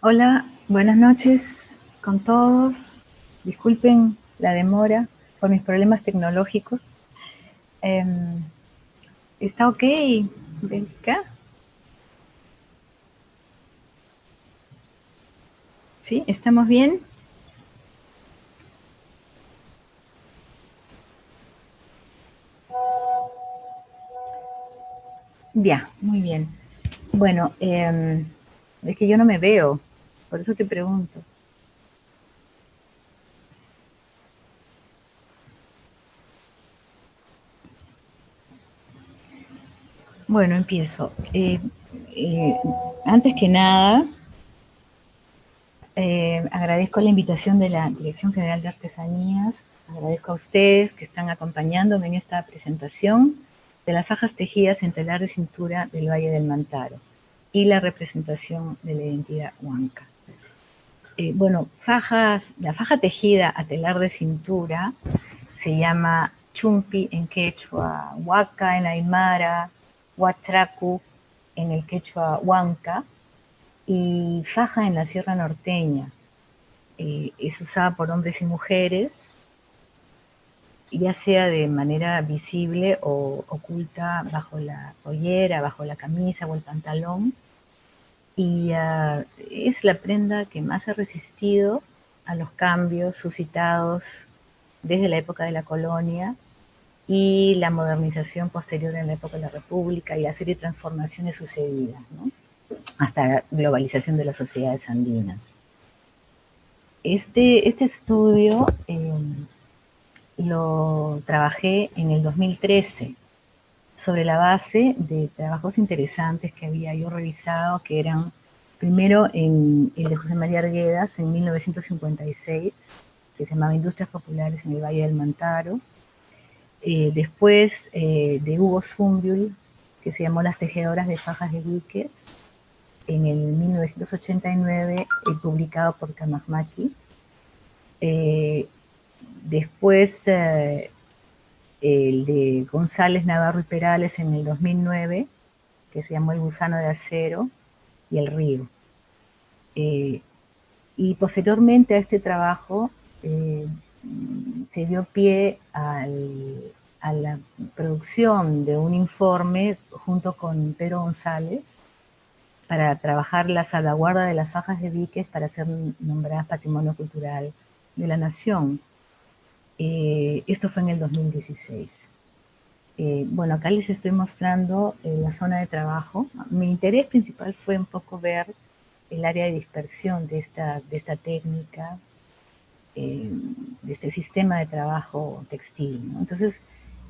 Hola, buenas noches con todos. Disculpen la demora por mis problemas tecnológicos. Em, ¿Está ok, Bélgica? ¿Sí? ¿Estamos bien? Ya, muy bien. Bueno, es que yo no me veo, por eso te pregunto. Bueno, empiezo. Eh, Antes que nada, agradezco la invitación de la Dirección General de Artesanías, agradezco a ustedes que están acompañándome en esta presentación de las fajas tejidas en telar de cintura del Valle del Mantaro y la representación de la identidad huanca. Bueno, la faja tejida a telar de cintura se llama chumpi en quechua, huaca en aymara, huatracu en el quechua huanca y faja en la sierra norteña. Es usada por hombres y mujeres, ya sea de manera visible o oculta bajo la pollera, bajo la camisa o el pantalón. Y es la prenda que más ha resistido a los cambios suscitados desde la época de la colonia y la modernización posterior en la época de la República y la serie de transformaciones sucedidas, ¿no? Hasta la globalización de las sociedades andinas. Este estudio lo trabajé en el 2013 sobre la base de trabajos interesantes que había yo revisado, que eran primero en el de José María Arguedas en 1956, que se llamaba Industrias Populares en el Valle del Mantaro, después de Hugo Zumbiul, que se llamó Las tejedoras de fajas de diques, en el 1989, publicado por Kamahmaki. Eh, Después el de González, Navarro y Perales en el 2009, que se llamó El gusano de acero y El río. Eh, y posteriormente a este trabajo eh, se dio pie a la producción de un informe junto con Pedro González para trabajar la salvaguarda de las fajas de diques para ser nombradas Patrimonio Cultural de la Nación. Esto fue en el 2016. Bueno, acá les estoy mostrando la zona de trabajo. Mi interés principal fue un poco ver el área de dispersión de esta técnica, de este sistema de trabajo textil, ¿no? Entonces,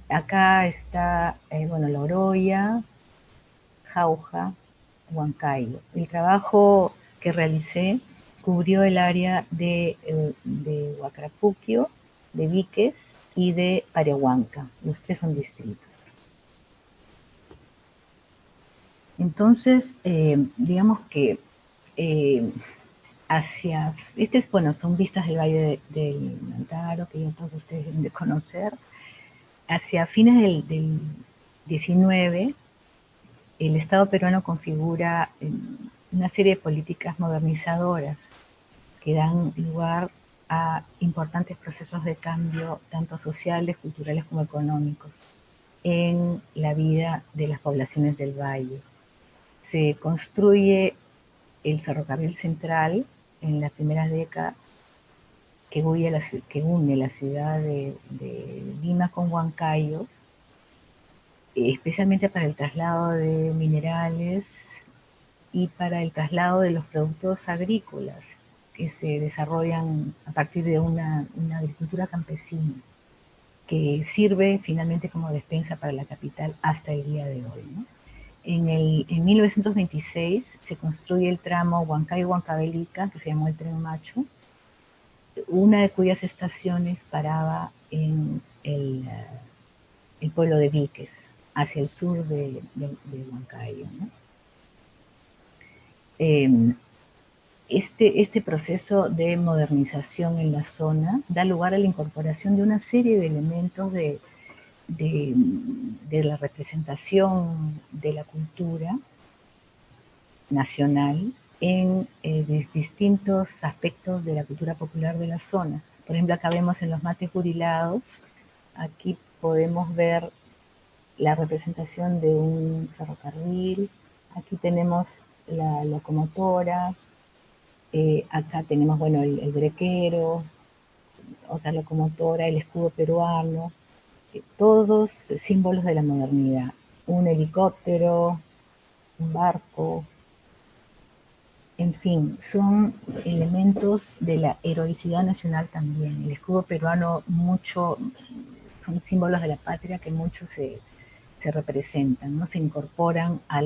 acá está, bueno, la Oroya, Jauja, Huancayo. El trabajo que realicé cubrió el área de Huacrapuquio, de Viques y de Parehuanca. Los tres son distritos. Entonces, digamos que eh, bueno, son vistas del Valle del Mantaro, que ya todos ustedes deben de conocer. Hacia fines del 19, el Estado peruano configura una serie de políticas modernizadoras que dan lugar a importantes procesos de cambio, tanto sociales, culturales como económicos, en la vida de las poblaciones del valle. Se construye el ferrocarril central en las primeras décadas que une la ciudad de Lima con Huancayo, especialmente para el traslado de minerales y para el traslado de los productos agrícolas que se desarrollan a partir de una agricultura campesina que sirve finalmente como despensa para la capital hasta el día de hoy, ¿no? En 1926 se construye el tramo Huancayo-Huancavelica, que se llamó el Tren Macho, una de cuyas estaciones paraba en el pueblo de Viques, hacia el sur de Huancayo, ¿no? Eh, este proceso de modernización en la zona da lugar a la incorporación de una serie de elementos de, de la representación de la cultura nacional en distintos aspectos de la cultura popular de la zona. Por ejemplo, acá vemos en los mates burilados, aquí podemos ver la representación de un ferrocarril, aquí tenemos la locomotora, acá tenemos, bueno, el brequero, otra locomotora, el escudo peruano, todos símbolos de la modernidad. Un helicóptero, un barco, en fin, son elementos de la heroicidad nacional también. El escudo peruano, mucho, son símbolos de la patria que mucho se representan, ¿no? Se incorporan a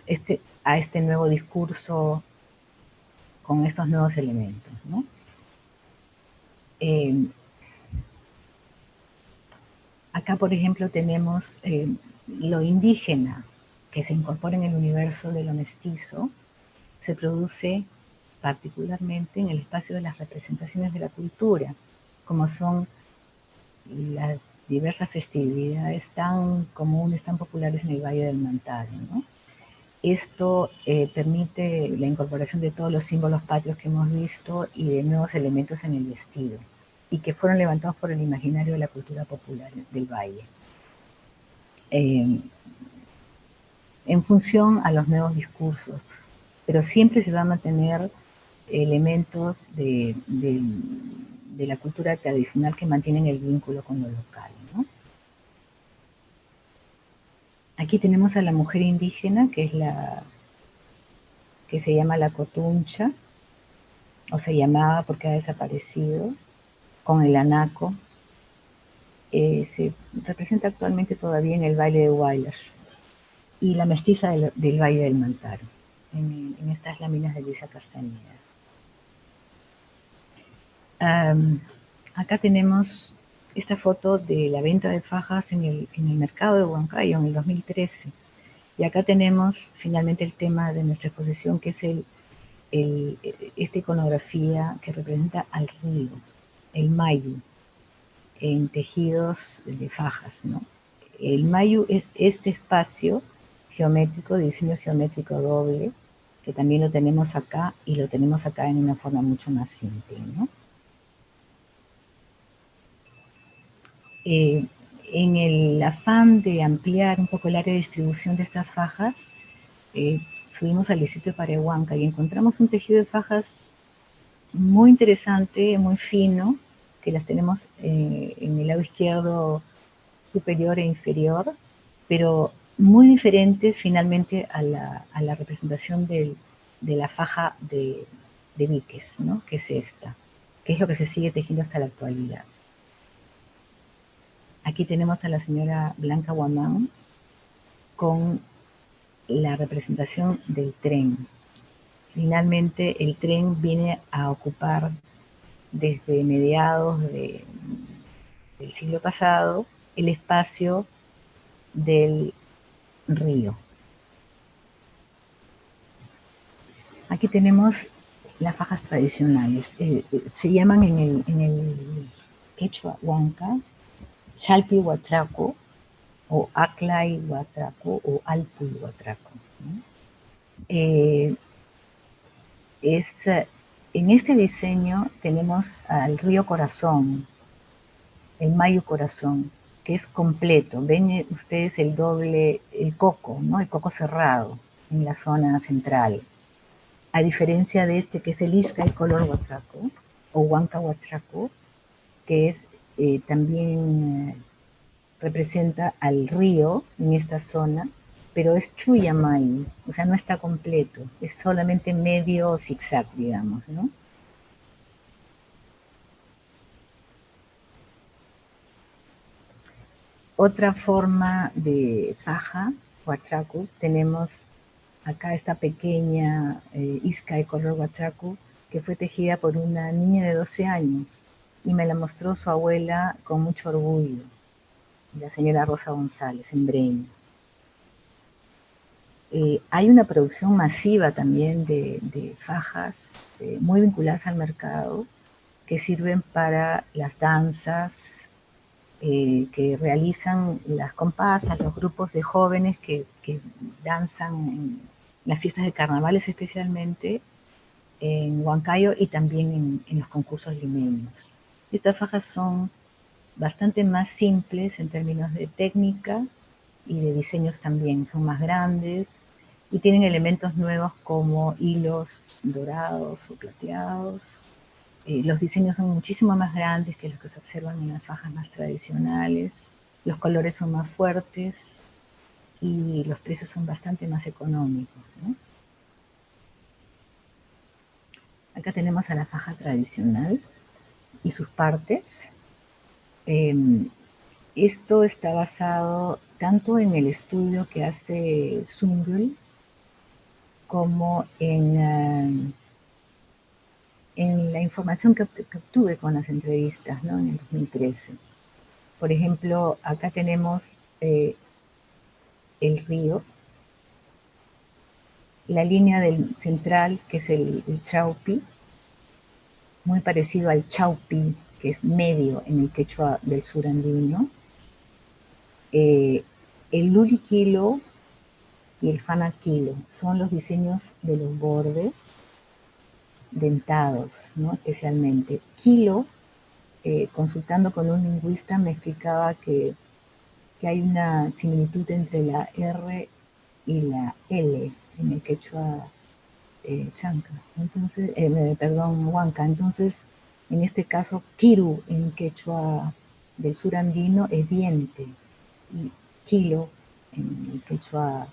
este nuevo discurso con estos nuevos elementos, ¿no? Acá, por ejemplo, tenemos lo indígena que se incorpora en el universo de lo mestizo, se produce particularmente en el espacio de las representaciones de la cultura, como son las diversas festividades tan comunes, tan populares en el Valle del Mantaro, ¿no? Esto permite la incorporación de todos los símbolos patrios que hemos visto y de nuevos elementos en el vestido, y que fueron levantados por el imaginario de la cultura popular del Valle, en función a los nuevos discursos, pero siempre se va a mantener elementos de la cultura tradicional que mantienen el vínculo con lo local, ¿no? Aquí tenemos a la mujer indígena, que es que se llama la cotuncha, o se llamaba porque ha desaparecido, con el anaco. Se representa actualmente todavía en el baile de Huaylas, y la mestiza del Valle del Mantaro, en estas láminas de Luisa Castañeda. Acá tenemos esta foto de la venta de fajas en el mercado de Huancayo en el 2013. Y acá tenemos finalmente el tema de nuestra exposición, que es esta iconografía que representa al río, el mayu, en tejidos de fajas, ¿no? El mayu es este espacio geométrico, de diseño geométrico doble, que también lo tenemos acá, y lo tenemos acá en una forma mucho más simple, ¿no? En el afán de ampliar un poco el área de distribución de estas fajas, subimos al distrito de Parehuanca y encontramos un tejido de fajas muy interesante, muy fino, que las tenemos en el lado izquierdo superior e inferior, pero muy diferentes finalmente a la representación de la faja de Víquez, ¿no? Que es esta, que es lo que se sigue tejiendo hasta la actualidad. Aquí tenemos a la señora Blanca Guamán con la representación del tren. Finalmente el tren viene a ocupar desde mediados del siglo pasado el espacio del río. Aquí tenemos las fajas tradicionales. Se llaman en el quechua huanca Chalpi Huatraco, o Aclay Huatraco, o Alpuy Huatraco, ¿no? En este diseño tenemos al río Corazón, el Mayu Corazón, que es completo. Ven ustedes el doble, el coco, ¿no? El coco cerrado en la zona central. A diferencia de este, que es el Ixca y color Huatraco, o Huanca Huatraco, que es también representa al río en esta zona, pero es Chuyamay, o sea, no está completo, es solamente medio zigzag, digamos, ¿no? Otra forma de faja, huachacu, tenemos acá esta pequeña isca de color huachacu, que fue tejida por una niña de 12 años, y me la mostró su abuela con mucho orgullo, la señora Rosa González, en Breña. Hay una producción masiva también de fajas muy vinculadas al mercado, que sirven para las danzas que realizan las comparsas, los grupos de jóvenes que danzan las fiestas de carnavales especialmente, en Huancayo y también en los concursos limeños. Estas fajas son bastante más simples en términos de técnica y de diseños también. Son más grandes y tienen elementos nuevos como hilos dorados o plateados. Los diseños son muchísimo más grandes que los que se observan en las fajas más tradicionales. Los colores son más fuertes y los precios son bastante más económicos, ¿no? Acá tenemos a la faja tradicional y sus partes. Esto está basado tanto en el estudio que hace Zumbull como en la información que obtuve con las entrevistas, ¿no? En el 2013. Por ejemplo, acá tenemos el río, la línea del central, que es el Chaupi, muy parecido al Chaupi, que es medio en el quechua del sur andino. El Luliquilo y el Fanaquilo son los diseños de los bordes dentados, ¿no? Especialmente. Kilo, consultando con un lingüista, me explicaba que hay una similitud entre la R y la L en el quechua chanca, entonces, perdón, huanca. Entonces, en este caso, kiru en quechua del sur andino es diente y kilo en el quechua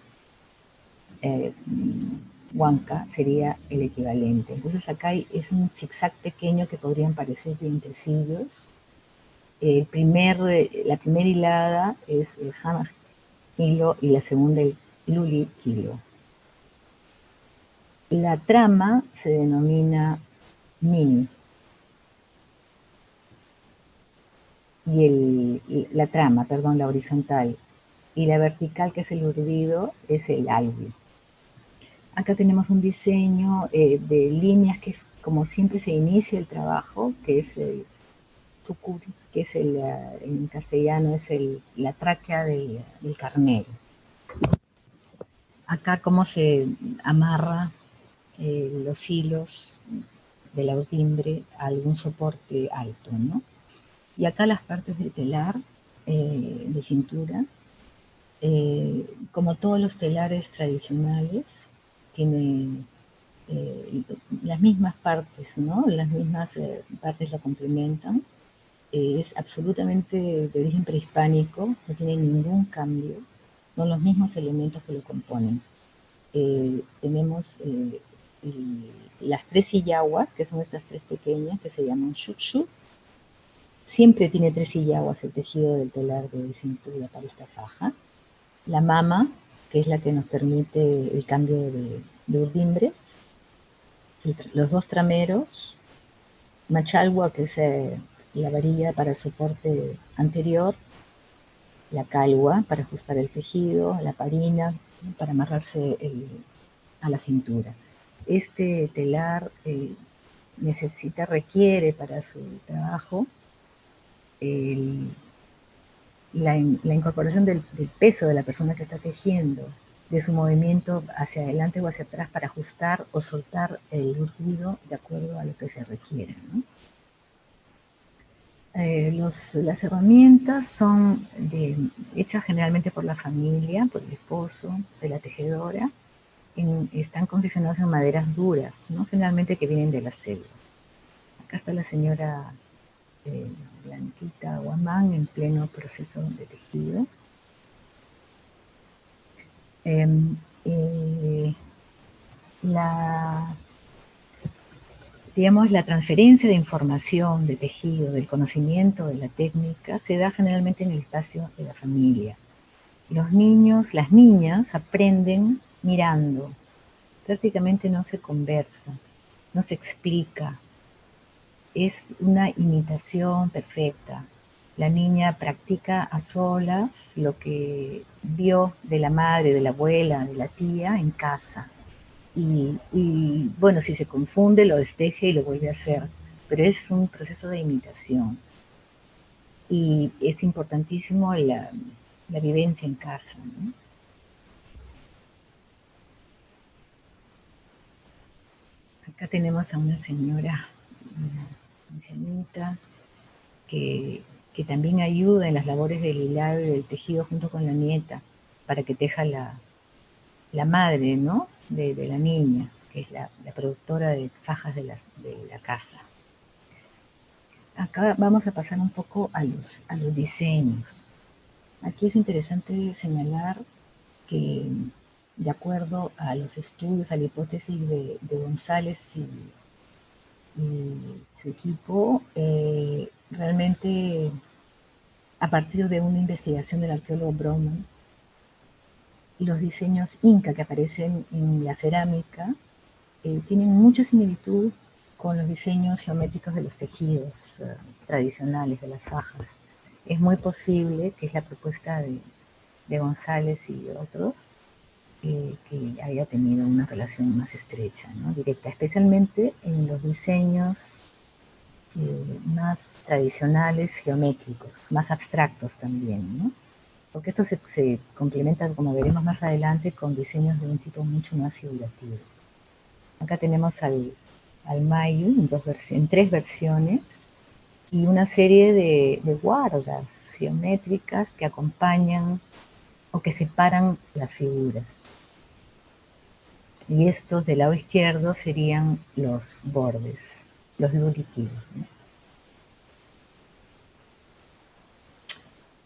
huanca sería el equivalente. Entonces acá es un zigzag pequeño que podrían parecer dientecillos. La primera hilada es el hana hilo y la segunda el luli kilo. La trama se denomina mini y la trama, perdón, la horizontal, y la vertical, que es el urdido, es el albi. Acá tenemos un diseño de líneas que es como siempre se inicia el trabajo, que es el tucuri, que es en castellano es la tráquea del carnero. Acá cómo se amarra los hilos de la timbre a algún soporte alto, ¿no? Y acá las partes del telar de cintura, como todos los telares tradicionales, tiene las mismas partes, ¿no? Las mismas partes lo complementan. Es absolutamente de origen prehispánico, no tiene ningún cambio, son los mismos elementos que lo componen. Tenemos las tres illaguas, que son estas tres pequeñas, que se llaman shukshu. Siempre tiene tres illaguas el tejido del telar de cintura para esta faja. La mama, que es la que nos permite el cambio de urdimbres. Los dos trameros. Machalgua, que es la varilla para el soporte anterior. La calgua, para ajustar el tejido. La parina, para amarrarse a la cintura. Este telar requiere para su trabajo la incorporación del peso de la persona que está tejiendo, de su movimiento hacia adelante o hacia atrás para ajustar o soltar el urdido de acuerdo a lo que se requiere, ¿no? Las herramientas son hechas generalmente por la familia, por el esposo de la tejedora. Están confeccionadas en maderas duras, ¿no? Generalmente que vienen de la selva. Acá está la señora Blanquita Guamán en pleno proceso de tejido. La transferencia de información, de tejido, del conocimiento, de la técnica, se da generalmente en el espacio de la familia. Los niños, las niñas aprenden mirando. Prácticamente no se conversa, no se explica. Es una imitación perfecta. La niña practica a solas lo que vio de la madre, de la abuela, de la tía en casa. Y bueno, si se confunde, lo desteje y lo vuelve a hacer. Pero es un proceso de imitación. Y es importantísimo la vivencia en casa, ¿no? Acá tenemos a una señora, una ancianita, que también ayuda en las labores del hilado y del tejido junto con la nieta, para que teja la madre, ¿no? De la niña, que es la productora de fajas de la casa. Acá vamos a pasar un poco a los diseños. Aquí es interesante señalar que, de acuerdo a los estudios, a la hipótesis de González y su equipo, realmente a partir de una investigación del arqueólogo Broman, los diseños inca que aparecen en la cerámica tienen mucha similitud con los diseños geométricos de los tejidos tradicionales de las fajas. Es muy posible, que es la propuesta de González y otros, que haya tenido una relación más estrecha, ¿no? Directa, especialmente en los diseños más tradicionales, geométricos, más abstractos también, ¿no? Porque esto se complementa, como veremos más adelante, con diseños de un tipo mucho más figurativo. Acá tenemos al Mayu en 3 versiones y una serie de guardas geométricas que acompañan o que separan las figuras. Y estos del lado izquierdo serían los bordes, los líquidos, ¿no?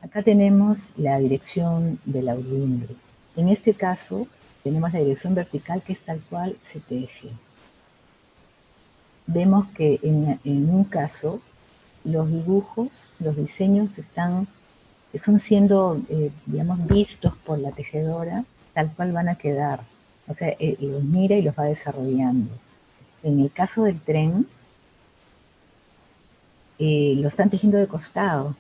Acá tenemos la dirección de la urlimbre. En este caso tenemos la dirección vertical, que es tal cual se teje. Vemos que en un caso los dibujos, los diseños son siendo, digamos, vistos por la tejedora tal cual van a quedar. O sea, los mira y los va desarrollando. En el caso del tren, lo están tejiendo de costado.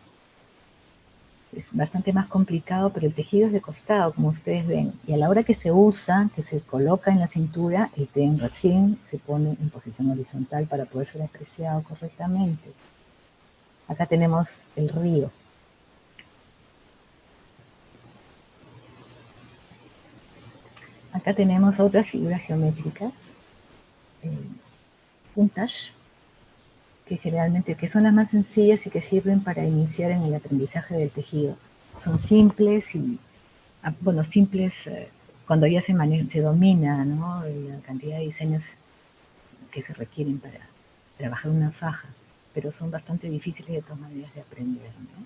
Es bastante más complicado, pero el tejido es de costado, como ustedes ven. Y a la hora que se usa, que se coloca en la cintura, el tren recién se pone en posición horizontal para poder ser apreciado correctamente. Acá tenemos el río. Acá tenemos otras figuras geométricas, puntage, que generalmente son las más sencillas y que sirven para iniciar en el aprendizaje del tejido. Son simples y, bueno, simples cuando ya se domina, ¿no?, la cantidad de diseños que se requieren para trabajar una faja, pero son bastante difíciles de todas maneras de aprender, ¿no?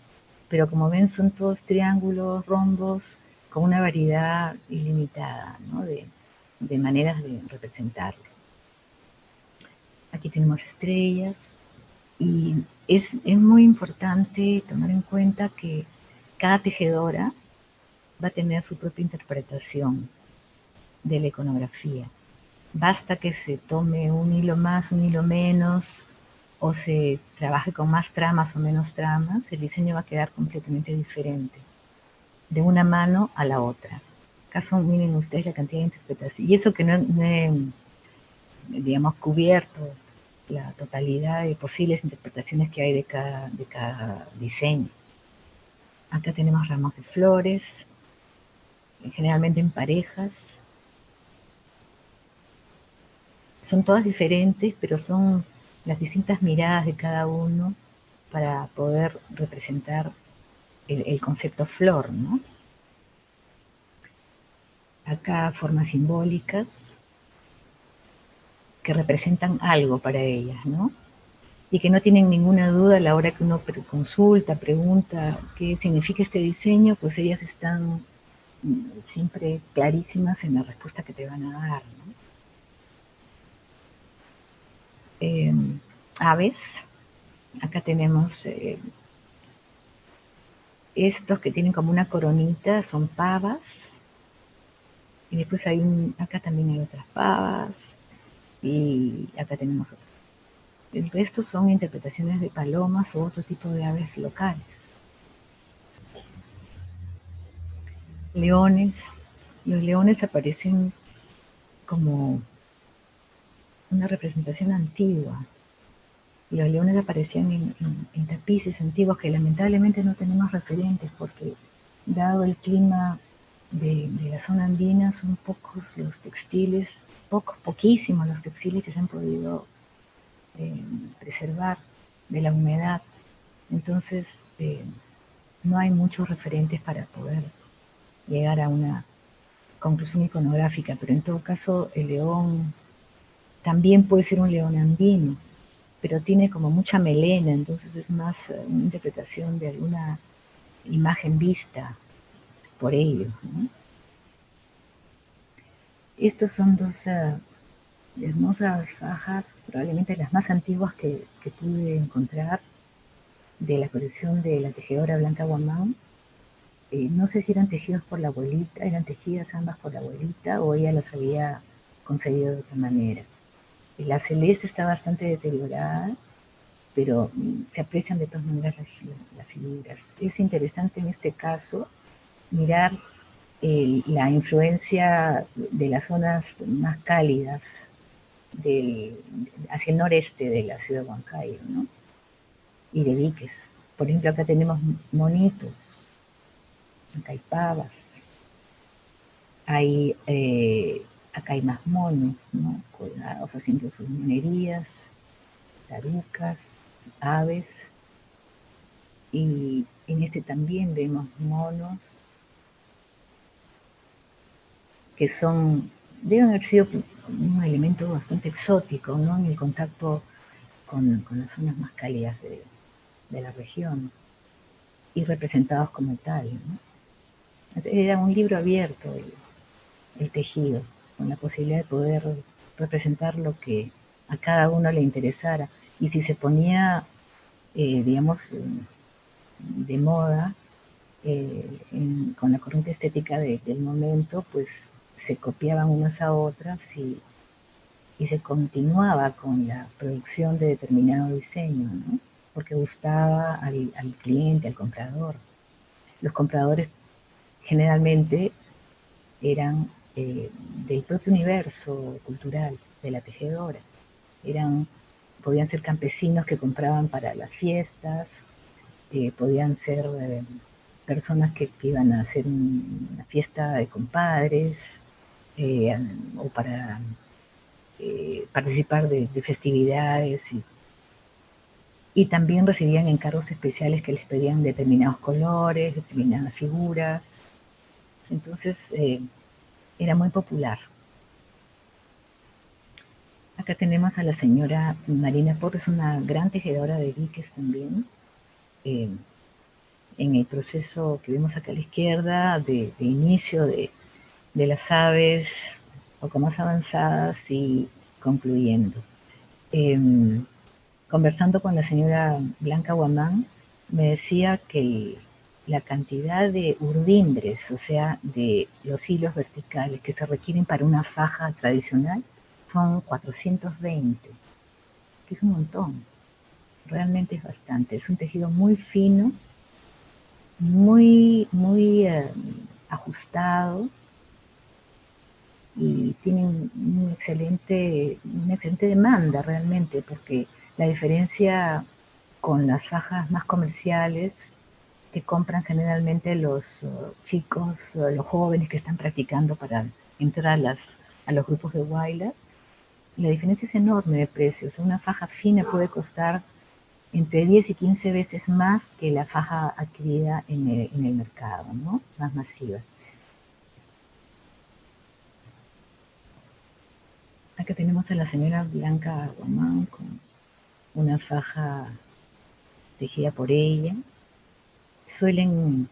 Pero como ven, son todos triángulos, rombos, con una variedad ilimitada, ¿no?, de maneras de representarlo. Aquí tenemos estrellas y es muy importante tomar en cuenta que cada tejedora va a tener su propia interpretación de la iconografía. Basta que se tome un hilo más, un hilo menos, o se trabaje con más tramas o menos tramas, el diseño va a quedar completamente diferente, de una mano a la otra. Acá miren ustedes la cantidad de interpretación, y eso que no he, digamos, cubierto la totalidad de posibles interpretaciones que hay de cada diseño. Acá tenemos ramos de flores, generalmente en parejas. Son todas diferentes, pero son las distintas miradas de cada uno para poder representar el concepto flor, ¿no? Acá formas simbólicas que representan algo para ellas, ¿no? Y que no tienen ninguna duda a la hora que uno consulta, pregunta qué significa este diseño, pues ellas están siempre clarísimas en la respuesta que te van a dar, ¿no? Aves, acá tenemos estos que tienen como una coronita, son pavas, y después acá también hay otras pavas, y acá tenemos otras. El resto son interpretaciones de palomas o otro tipo de aves locales. Leones. Los leones aparecen como una representación antigua. Los leones aparecían en tapices antiguos que lamentablemente no tenemos referentes porque, dado el clima de la zona andina son pocos los textiles, poquísimos los textiles que se han podido preservar de la humedad. Entonces, no hay muchos referentes para poder llegar a una conclusión iconográfica, pero en todo caso el león también puede ser un león andino, pero tiene como mucha melena, entonces es más una interpretación de alguna imagen vista por ellos, ¿no? Estos son dos hermosas fajas, probablemente las más antiguas que pude encontrar de la colección de la tejedora Blanca Guamán. No sé si eran tejidos por la abuelita, eran tejidas ambas por la abuelita o ella las había concebido de otra manera. La celeste está bastante deteriorada, pero se aprecian de todas maneras las figuras. Es interesante en este caso mirar la influencia de las zonas más cálidas hacia el noreste de la ciudad de Huancayo, ¿no? Y de diques. Por ejemplo, acá tenemos monitos, acá hay pavas, acá hay más monos, ¿no? Colgados haciendo sus monerías, tarucas, aves, y en este también vemos monos que deben haber sido un elemento bastante exótico, ¿no? En el contacto con las zonas más cálidas de la región y representados como tal, ¿no? Era un libro abierto el tejido, con la posibilidad de poder representar lo que a cada uno le interesara. Y si se ponía, digamos, de moda, con la corriente estética del momento, pues se copiaban unas a otras y se continuaba con la producción de determinado diseño, ¿no? Porque gustaba al cliente, al comprador. Los compradores generalmente eran del propio universo cultural de la tejedora. Podían ser campesinos que compraban para las fiestas, podían ser personas que iban a hacer una fiesta de compadres, o para participar de festividades, y también recibían encargos especiales que les pedían determinados colores, determinadas figuras. Entonces era muy popular. Acá tenemos a la señora Marina Portes, una gran tejedora de diques también. En el proceso que vemos acá a la izquierda, de inicio de las aves, poco más avanzadas y concluyendo. Conversando con la señora Blanca Guamán, me decía que la cantidad de urdimbres, o sea, de los hilos verticales que se requieren para una faja tradicional, son 420, que es un montón, realmente es bastante. Es un tejido muy fino, muy ajustado, y tienen una excelente demanda realmente, porque la diferencia con las fajas más comerciales que compran generalmente los chicos, los jóvenes que están practicando para entrar a los grupos de huaylas, la diferencia es enorme de precios. Una faja fina puede costar entre 10 y 15 veces más que la faja adquirida en el mercado, ¿no? Más masiva. Acá tenemos a la señora Blanca Guamán con una faja tejida por ella. Suelen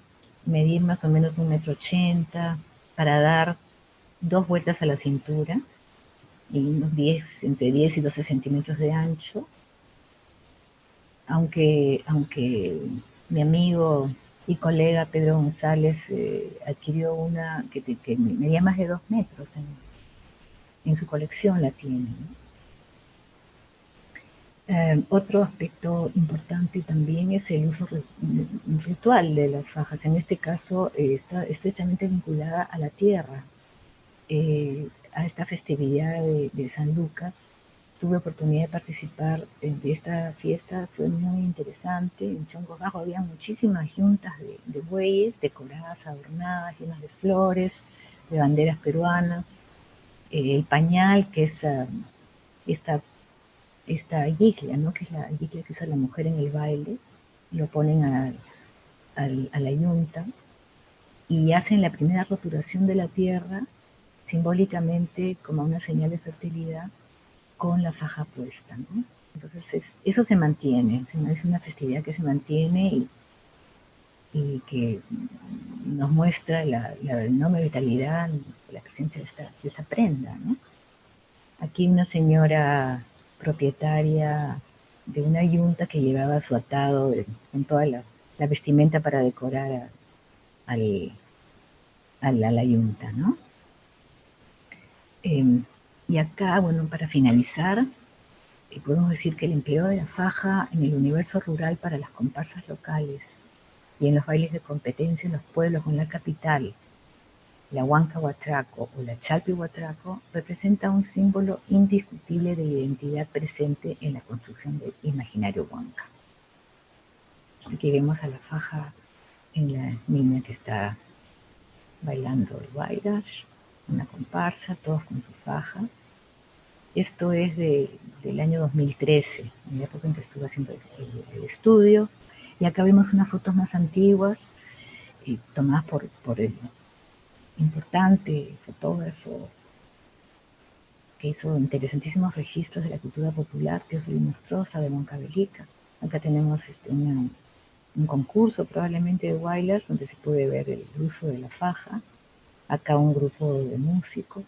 medir más o menos 1,80 m para dar 2 vueltas a la cintura y entre 10 y 12 centímetros de ancho. Aunque mi amigo y colega Pedro González adquirió una que medía más de 2 metros en su colección, la tiene, ¿no? Otro aspecto importante también es el uso ritual de las fajas. En este caso está estrechamente vinculada a la tierra, a esta festividad de San Lucas, tuve oportunidad de participar de esta fiesta, fue muy interesante. En Chongos Bajo había muchísimas yuntas de bueyes decoradas, adornadas, llenas de flores, de banderas peruanas. El pañal, que es esta yicla, ¿no? Que es la yicla que usa la mujer en el baile, lo ponen a la yunta y hacen la primera roturación de la tierra simbólicamente como una señal de fertilidad con la faja puesta, ¿no? Entonces eso se mantiene, es una festividad que se mantiene y que nos muestra la enorme vitalidad, la presencia de esta prenda, ¿no? Aquí una señora propietaria de una yunta que llevaba su atado con toda la vestimenta para decorar a la yunta, ¿no? Y acá, bueno, para finalizar, podemos decir que el empleo de la faja en el universo rural para las comparsas locales y en los bailes de competencia en los pueblos o en la capital, la Huanca Huatraco o la Chalpi Huatraco, representa un símbolo indiscutible de la identidad presente en la construcción del imaginario Huanca. Aquí vemos a la faja en la niña que está bailando el Guayrash, una comparsa, todos con su faja. Esto es del año 2013, en la época en que estuve haciendo el estudio. Y acá vemos unas fotos más antiguas, tomadas por el importante fotógrafo que hizo interesantísimos registros de la cultura popular, Teófilo Nostroza, de Huancavelica. Acá tenemos un concurso probablemente de wailers donde se puede ver el uso de la faja. Acá un grupo de músicos.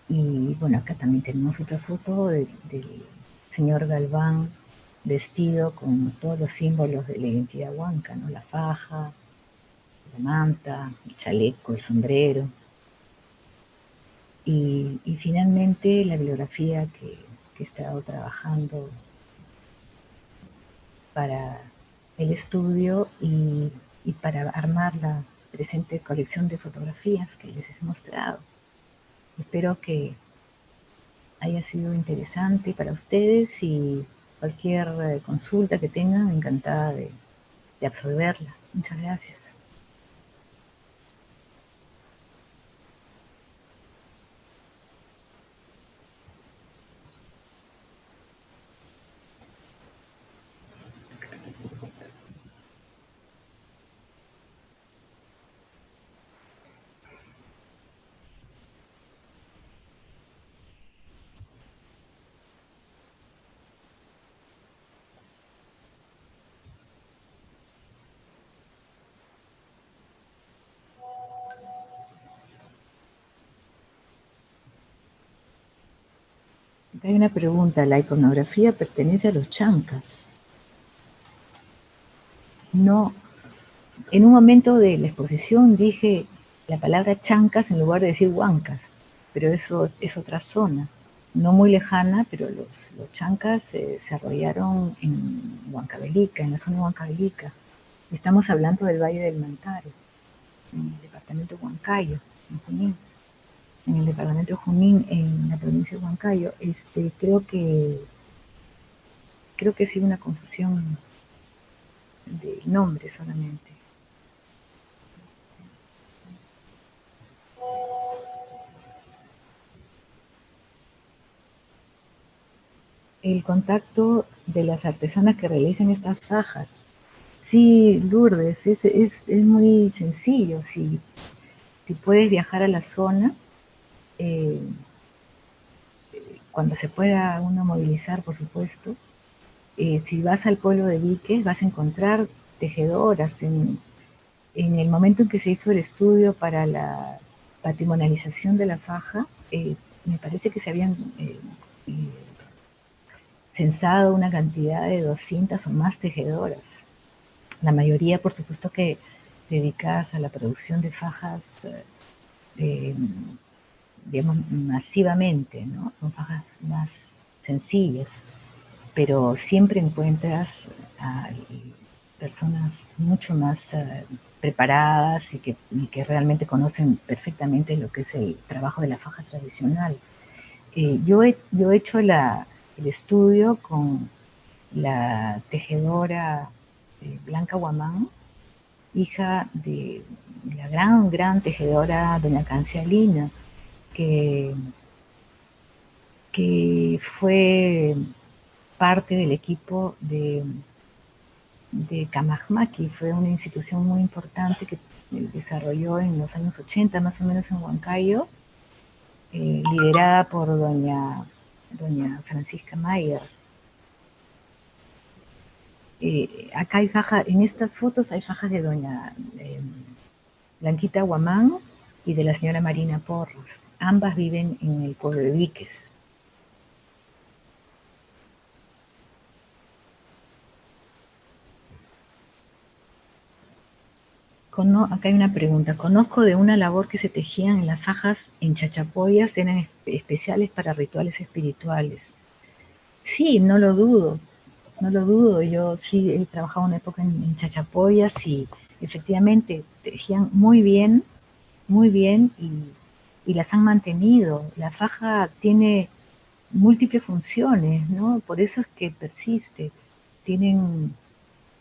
Y bueno, acá también tenemos otra foto del señor Galván vestido con todos los símbolos de la identidad huanca, ¿no? La faja, la manta, el chaleco, el sombrero. Y finalmente la bibliografía que he estado trabajando para el estudio y para armar la presente colección de fotografías que les he mostrado. Espero que haya sido interesante para ustedes y cualquier consulta que tengan, encantada de absorberla. Muchas gracias. Hay una pregunta, ¿la iconografía pertenece a los chancas? No, en un momento de la exposición dije la palabra chancas en lugar de decir huancas, pero eso es otra zona, no muy lejana, pero los chancas se desarrollaron en Huancavelica, en la zona de Huancavelica. Estamos hablando del Valle del Mantaro, en el departamento de Huancayo, en Junín. En el departamento de Junín, en la provincia de Huancayo. Creo que sí una confusión de nombre solamente. El contacto de las artesanas que realizan estas fajas. Sí, Lourdes, es muy sencillo. Si puedes viajar a la zona, cuando se pueda uno movilizar, por supuesto, si vas al pueblo de Viques, vas a encontrar tejedoras. En el momento en que se hizo el estudio para la patrimonialización de la faja, me parece que se habían censado una cantidad de 200 o más tejedoras. La mayoría, por supuesto, que dedicadas a la producción de fajas, digamos, masivamente, ¿no? Son fajas más sencillas, pero siempre encuentras personas mucho más preparadas y que realmente conocen perfectamente lo que es el trabajo de la faja tradicional. Yo he hecho el estudio con la tejedora Blanca Guamán, hija de la gran tejedora doña Cancialina, que fue parte del equipo de Camagmaqui. Fue una institución muy importante que desarrolló en los años 80, más o menos en Huancayo, liderada por doña Francisca Mayer. Acá hay fajas, en estas fotos hay fajas de doña Blanquita Guamán y de la señora Marina Porras. Ambas viven en el pueblo de Víquez. Acá hay una pregunta. Conozco de una labor que se tejían en las fajas en Chachapoyas, eran especiales para rituales espirituales. Sí, no lo dudo, no lo dudo. Yo sí he trabajado una época en Chachapoyas y efectivamente tejían muy bien y las han mantenido. La faja tiene múltiples funciones, ¿no? Por eso es que persiste. Tienen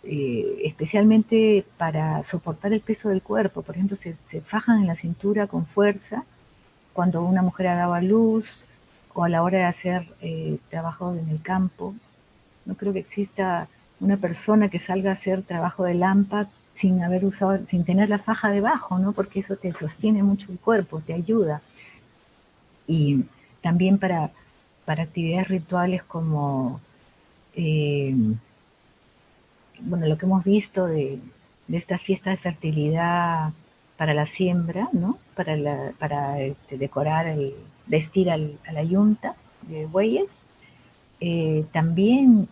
especialmente para soportar el peso del cuerpo. Por ejemplo, se fajan en la cintura con fuerza cuando una mujer ha dado a luz o a la hora de hacer trabajo en el campo. No creo que exista una persona que salga a hacer trabajo de lampa sin haber usado, sin tener la faja debajo, ¿no? Porque eso te sostiene mucho el cuerpo, te ayuda. Y también para actividades rituales como bueno, lo que hemos visto de estas fiestas de fertilidad para la siembra, ¿no? Para decorar, vestir a la yunta de bueyes. También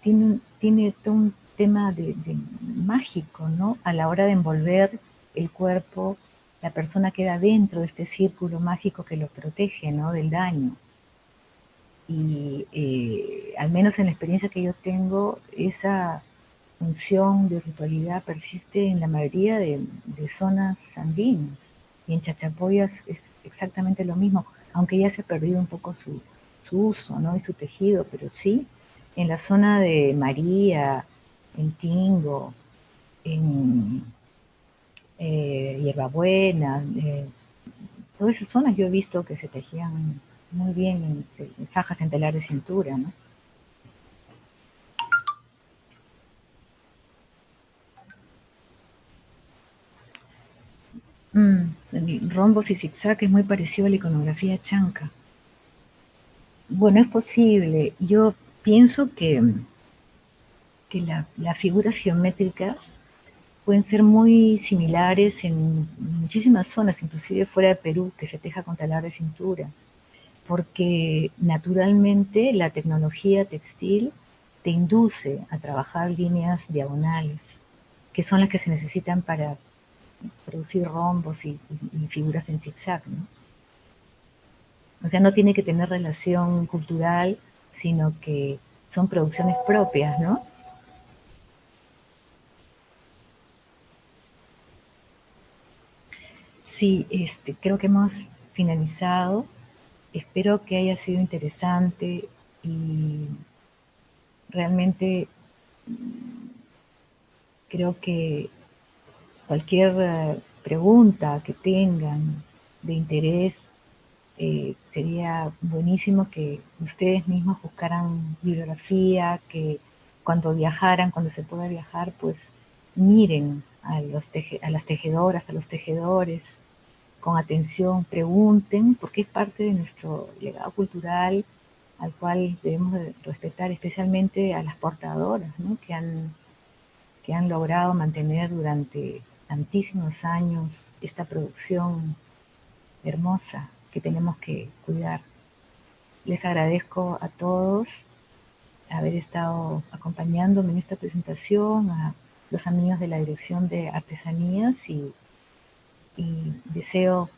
tiene todo un tema de mágico, ¿no? A la hora de envolver el cuerpo, la persona queda dentro de este círculo mágico que lo protege, ¿no? Del daño. Y al menos en la experiencia que yo tengo, esa función de ritualidad persiste en la mayoría de zonas andinas. Y en Chachapoyas es exactamente lo mismo, aunque ya se ha perdido un poco su uso, ¿no? Y su tejido, pero sí, en la zona de María, en Tingo, en Hierbabuena, todas esas zonas yo he visto que se tejían muy bien en fajas en telar de cintura, ¿no? El rombos y zigzag es muy parecido a la iconografía chanca. Bueno, es posible. Yo pienso que las figuras geométricas pueden ser muy similares en muchísimas zonas, inclusive fuera de Perú, que se teja con telar de cintura, porque naturalmente la tecnología textil te induce a trabajar líneas diagonales, que son las que se necesitan para producir rombos y figuras en zigzag, ¿no? O sea, no tiene que tener relación cultural, sino que son producciones propias, ¿no? Sí, creo que hemos finalizado. Espero que haya sido interesante y realmente creo que cualquier pregunta que tengan de interés, sería buenísimo que ustedes mismos buscaran bibliografía, que cuando viajaran, cuando se pueda viajar, pues miren a las tejedoras, a los tejedores, con atención, pregunten, porque es parte de nuestro legado cultural al cual debemos de respetar, especialmente a las portadoras, ¿no? que han logrado mantener durante tantísimos años esta producción hermosa que tenemos que cuidar. Les agradezco a todos haber estado acompañándome en esta presentación, a los amigos de la Dirección de Artesanías y deseo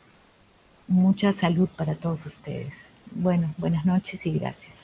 mucha salud para todos ustedes. Bueno, buenas noches y gracias.